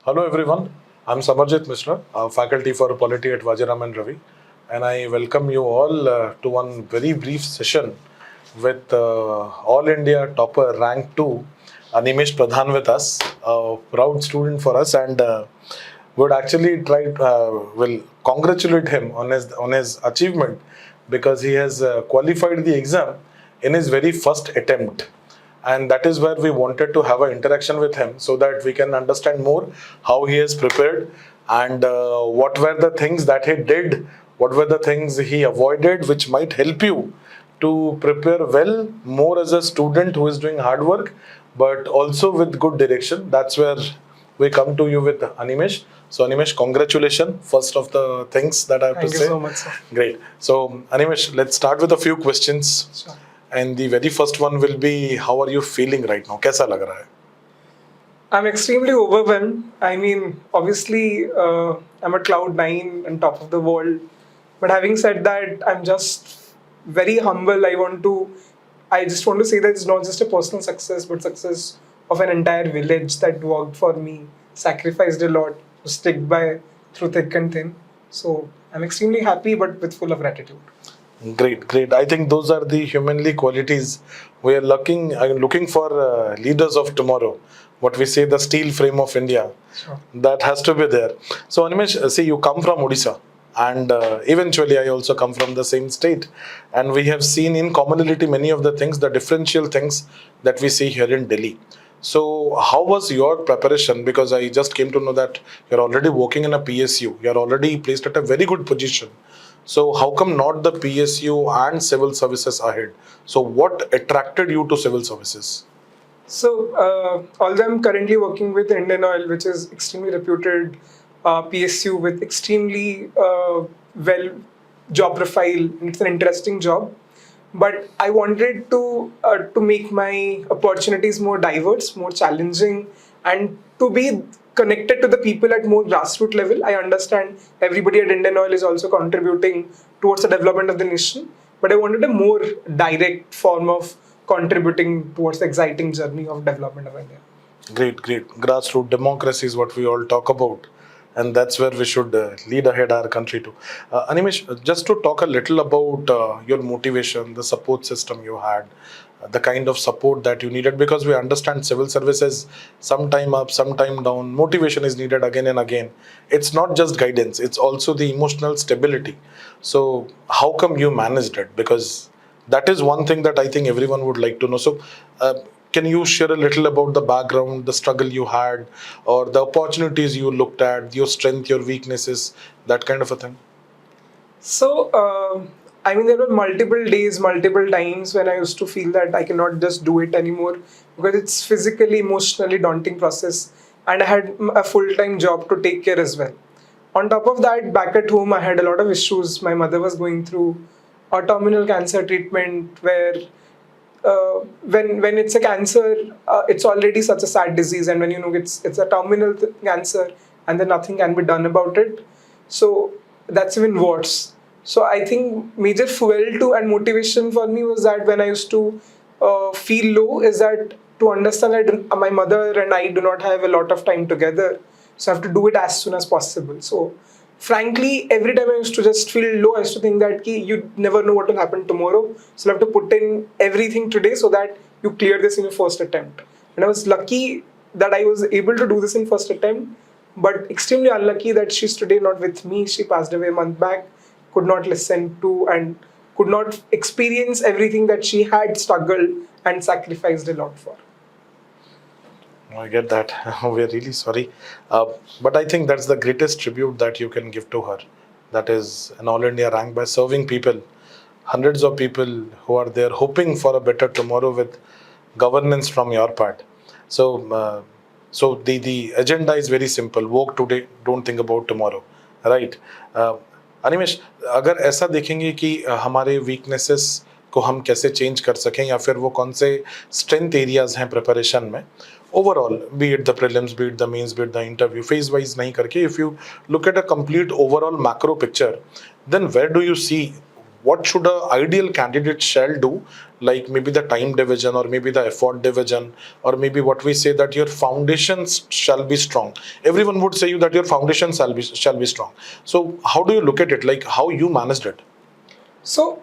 Hello everyone, I'm Samarjit Mishra, faculty for Polity at Vajiram and Ravi, and I welcome you all to one very brief session with All India topper rank 2, ANIMESH PRADHAN with us, a proud student for us, and would actually will congratulate him on his achievement because he has qualified the exam in his very first attempt, and that is where we wanted to have an interaction with him so that we can understand more how he has prepared and what were the things that he did, what were the things he avoided which might help you to prepare well more as a student who is doing hard work but also with good direction. That's where we come to you with Animesh. So Animesh, congratulations, first of the things that I have Thank to you say. so much, sir. Great. So Animesh, let's start with a few questions. Sure. And the very first one will be, how are you feeling right now? कैसा लग रहा है? I'm extremely overwhelmed. I mean, obviously, I'm at cloud nine and top of the world. But having said that, I'm just very humble. I just want to say that it's not just a personal success, but success of an entire village that worked for me, sacrificed a lot to stick by through thick and thin. So I'm extremely happy, but with full of gratitude. Great, great. I think those are the humanly qualities we are looking for leaders of tomorrow. What we say, the steel frame of India, Sure. that has to be there. So Animesh, see, you come from Odisha, and eventually I also come from the same state, and we have seen in commonality many of the things, the differential things that we see here in Delhi. So how was your preparation? Because I just came to know that you're already working in a PSU. You're already placed at a very good position. So how come not the PSU and civil services ahead? So what attracted you to civil services? So, although I'm currently working with Indian Oil, which is extremely reputed PSU with extremely well job profile, and it's an interesting job. But I wanted to make my opportunities more diverse, more challenging, and to be connected to the people at more grassroots level. I understand everybody at Indian Oil is also contributing towards the development of the nation, but I wanted a more direct form of contributing towards the exciting journey of development of India. Great, great. Grassroots democracy is what we all talk about. And that's where we should lead ahead our country to. Animesh, just to talk a little about your motivation, the support system you had, the kind of support that you needed, because we understand civil services, sometime up, sometime down, motivation is needed again and again. It's not just guidance, it's also the emotional stability. So, how come you managed it? Because that is one thing that I think everyone would like to know. So, can you share a little about the background, the struggle you had, or the opportunities you looked at, your strength, your weaknesses, that kind of a thing? So, I mean, there were multiple days, multiple times when I used to feel that I cannot just do it anymore because it's physically, emotionally daunting process, and I had a full-time job to take care as well. On top of that, back at home, I had a lot of issues. My mother was going through a terminal cancer treatment where when it's a cancer, it's already such a sad disease, and when you know it's a terminal cancer, and then nothing can be done about it. So that's even worse. So I think major fuel to and motivation for me was that when I used to feel low, is that to understand that my mother and I do not have a lot of time together, so I have to do it as soon as possible. So frankly, every time I used to just feel low, I used to think that you never know what will happen tomorrow. So you have to put in everything today so that you clear this in your first attempt. And I was lucky that I was able to do this in first attempt, but extremely unlucky that she's today not with me. She passed away a month back, could not listen to and could not experience everything that she had struggled and sacrificed a lot for. I get that. We're really sorry. But I think that's the greatest tribute that you can give to her. That is an All India rank by serving people, hundreds of people who are there hoping for a better tomorrow with governance from your part. So, the agenda is very simple. Work today, don't think about tomorrow. Right? Animesh, अगर ऐसा देखेंगे कि हमारे weaknesses को हम कैसे change कर सकें या फिर वो कौन से स्ट्रेंथ एरियाज हैं प्रिपरेशन में overall, be it the prelims, be it the mains, be it the interview, phase wise नहीं करके, if you look at a complete overall macro picture, then where do you see what should a ideal candidate shall do, like maybe the time division or maybe the effort division, or maybe what we say that your foundations shall be strong. Everyone would say you that your foundations shall be strong. So how do you look at it, like how you managed it? So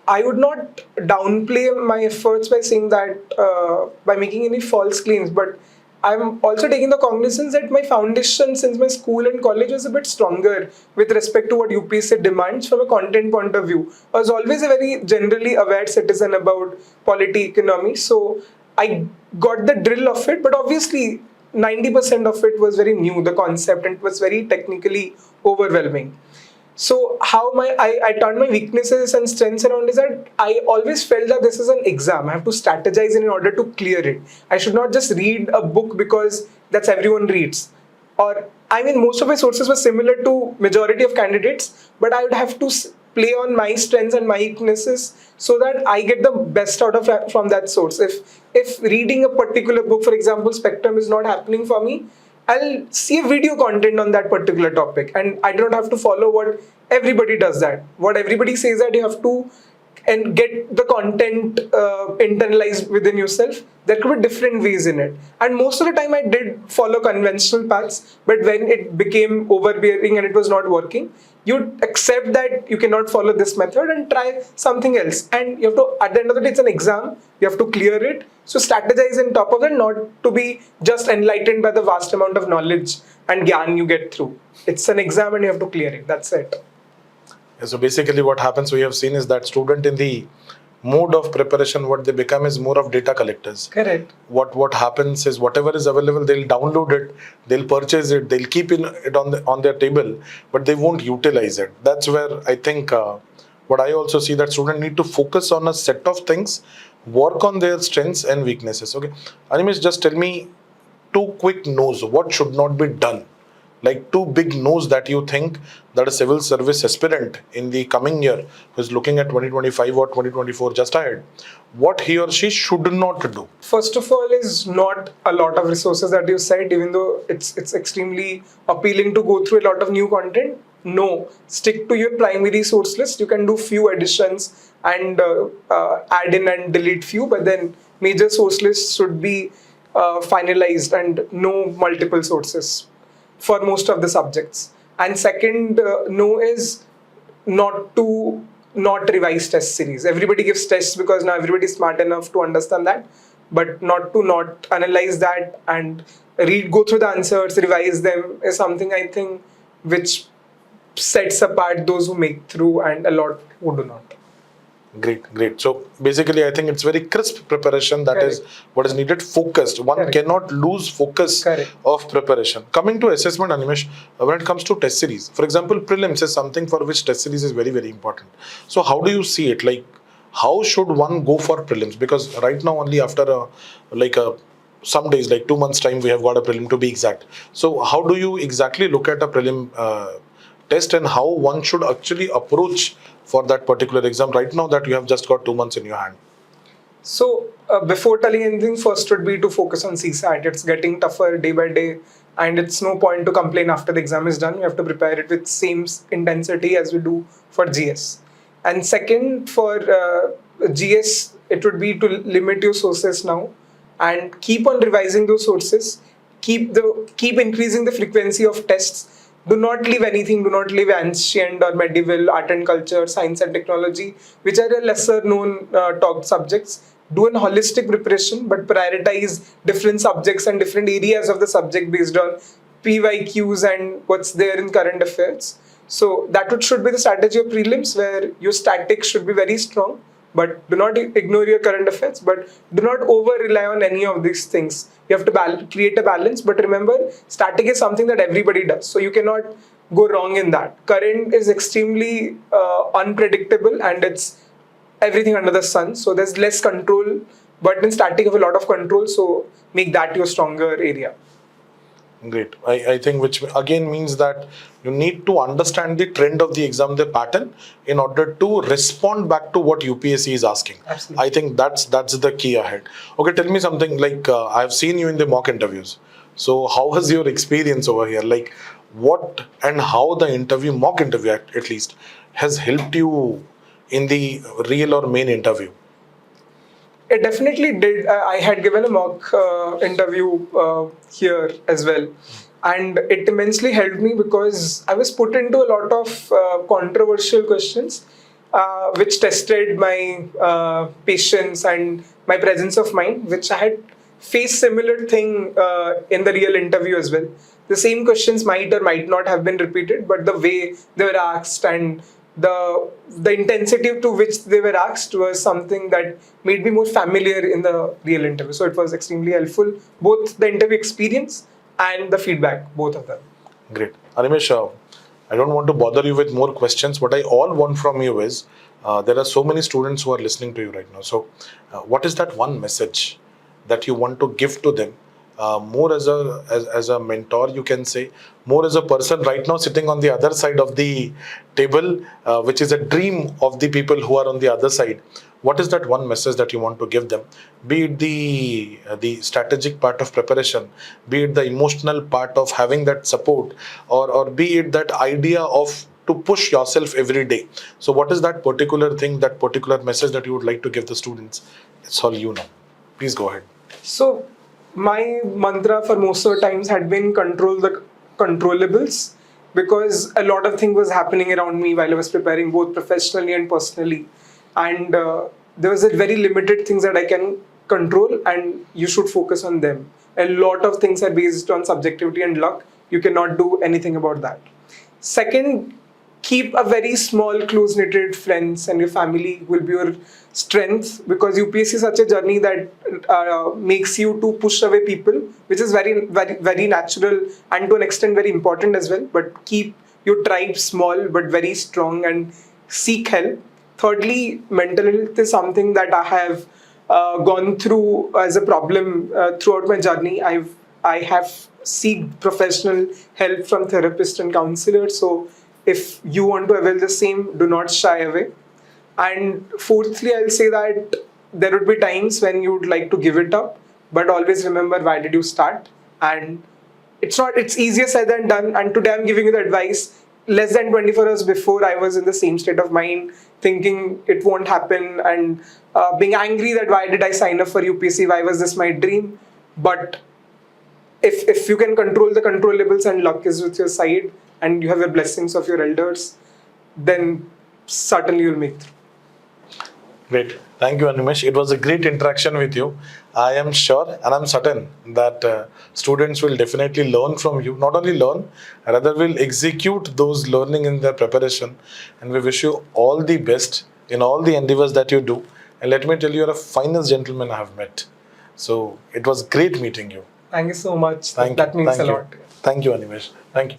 I would not downplay my efforts by saying that by making any false claims, but I'm also taking the cognizance that my foundation since my school and college was a bit stronger with respect to what UPSC demands from a content point of view. I was always a very generally aware citizen about polity, economy, so I got the drill of it, but obviously 90% of it was very new, the concept, and it was very technically overwhelming. So how I turned my weaknesses and strengths around is that I always felt that this is an exam. I have to strategize in order to clear it. I should not just read a book because that's everyone reads. Or I mean, most of my sources were similar to majority of candidates, but I would have to play on my strengths and my weaknesses so that I get the best out of from that source. If reading a particular book, for example, Spectrum is not happening for me, I'll see a video content on that particular topic, and I don't have to follow what everybody does. That what everybody says that you have to and get the content internalized within yourself. There could be different ways in it, and most of the time I did follow conventional paths. But when it became overbearing and it was not working, you accept that you cannot follow this method and try something else. And you have to, at the end of the day, it's an exam. You have to clear it. So strategize on top of it, not to be just enlightened by the vast amount of knowledge and gyan you get through. It's an exam and you have to clear it. That's it. So basically what happens, we have seen, is that student in the mode of preparation, what they become is more of data collectors. Correct. What happens is whatever is available, they'll download it, they'll purchase it, they'll keep it on their table, but they won't utilize it. That's where I think what I also see, that students need to focus on a set of things, work on their strengths and weaknesses. Okay, Animesh, just tell me two quick no's. What should not be done? Like two big no's that you think that a civil service aspirant in the coming year who is looking at 2025 or 2024 just ahead, what he or she should not do. First of all, is not a lot of resources that you said, even though it's extremely appealing to go through a lot of new content. No, stick to your primary source list. You can do few additions and add in and delete few, but then major source lists should be finalized and no multiple sources for most of the subjects. And second, no is not revise test series. Everybody gives tests because now everybody is smart enough to understand that, but not analyze that and go through the answers, revise them is something I think which sets apart those who make through and a lot who do not. Great. So basically, I think it's very crisp preparation. That Correct. is what is needed. Focused. One Correct. cannot lose focus Correct. of preparation. Coming to assessment, Animesh, when it comes to test series, for example, prelims is something for which test series is very, very important. So how do you see it? Like, how should one go for prelims? Because right now, only after some days, like 2 months time, we have got a prelim, to be exact. So how do you exactly look at a prelim test, and how one should actually approach for that particular exam right now that you have just got 2 months in your hand? So before telling anything, first would be to focus on CSAT. It's getting tougher day by day, and it's no point to complain after the exam is done. We have to prepare it with same intensity as we do for GS. And second, for GS, it would be to limit your sources now and keep on revising those sources. Keep increasing the frequency of tests. Do not leave anything. Do not leave ancient or medieval, art and culture, science and technology, which are a lesser known taught subjects. Do a holistic preparation, but prioritize different subjects and different areas of the subject based on PYQs and what's there in current affairs. So that should be the strategy of prelims, where your statics should be very strong, but do not ignore your current affairs, but do not over rely on any of these things. You have to create a balance, but remember, static is something that everybody does, so you cannot go wrong in that. Current is extremely unpredictable, and it's everything under the sun, so there's less control, but in static you have a lot of control, so make that your stronger area. Great. I think which again means that you need to understand the trend of the exam, the pattern, in order to respond back to what UPSC is asking. Absolutely. I think that's the key ahead. Okay, tell me something, like I've seen you in the mock interviews. So how was your experience over here? Like what and how the mock interview at least, has helped you in the real or main interview? It definitely did. I had given a mock interview here as well, and it immensely helped me because I was put into a lot of controversial questions, which tested my patience and my presence of mind, which I had faced similar thing in the real interview as well. The same questions might or might not have been repeated, but the way they were asked and the intensity to which they were asked was something that made me more familiar in the real interview. So it was extremely helpful, both the interview experience and the feedback, both of them. Great. Animesh, I don't want to bother you with more questions. What I all want from you is, there are so many students who are listening to you right now. So what is that one message that you want to give to them, more as a mentor, you can say, more as a person right now sitting on the other side of the table, which is a dream of the people who are on the other side? What is that one message that you want to give them? Be it the strategic part of preparation, be it the emotional part of having that support, or be it that idea of to push yourself every day. So what is that particular thing, that particular message that you would like to give the students? It's all you now. Please go ahead. So my mantra for most of the times had been control the controllables, because a lot of things was happening around me while I was preparing, both professionally and personally, and there was a very limited things that I can control, and you should focus on them. A lot of things are based on subjectivity and luck. You cannot do anything about that. Second, keep a very small, close-knitted friends, and your family will be your strength, because UPSC is such a journey that makes you to push away people, which is very, very, very natural and to an extent very important as well. But keep your tribe small but very strong and seek help. Thirdly, mental health is something that I have gone through as a problem throughout my journey. I have seek professional help from therapists and counselors. So if you want to avail the same, do not shy away. And fourthly, I'll say that there would be times when you would like to give it up, but always remember, why did you start? And it's easier said than done. And today I'm giving you the advice. Less than 24 hours before, I was in the same state of mind, thinking it won't happen, and being angry that why did I sign up for UPSC? Why was this my dream? But if you can control the controllables and luck is with your side, and you have the blessings of your elders, then certainly you'll make through. Great. Thank you, Animesh. It was a great interaction with you. I am sure and I'm certain that students will definitely learn from you. Not only learn, rather will execute those learning in their preparation. And we wish you all the best in all the endeavors that you do. And let me tell you, you're the finest gentleman I have met. So it was great meeting you. Thank you so much. That means a lot. Thank you, Animesh. Thank you.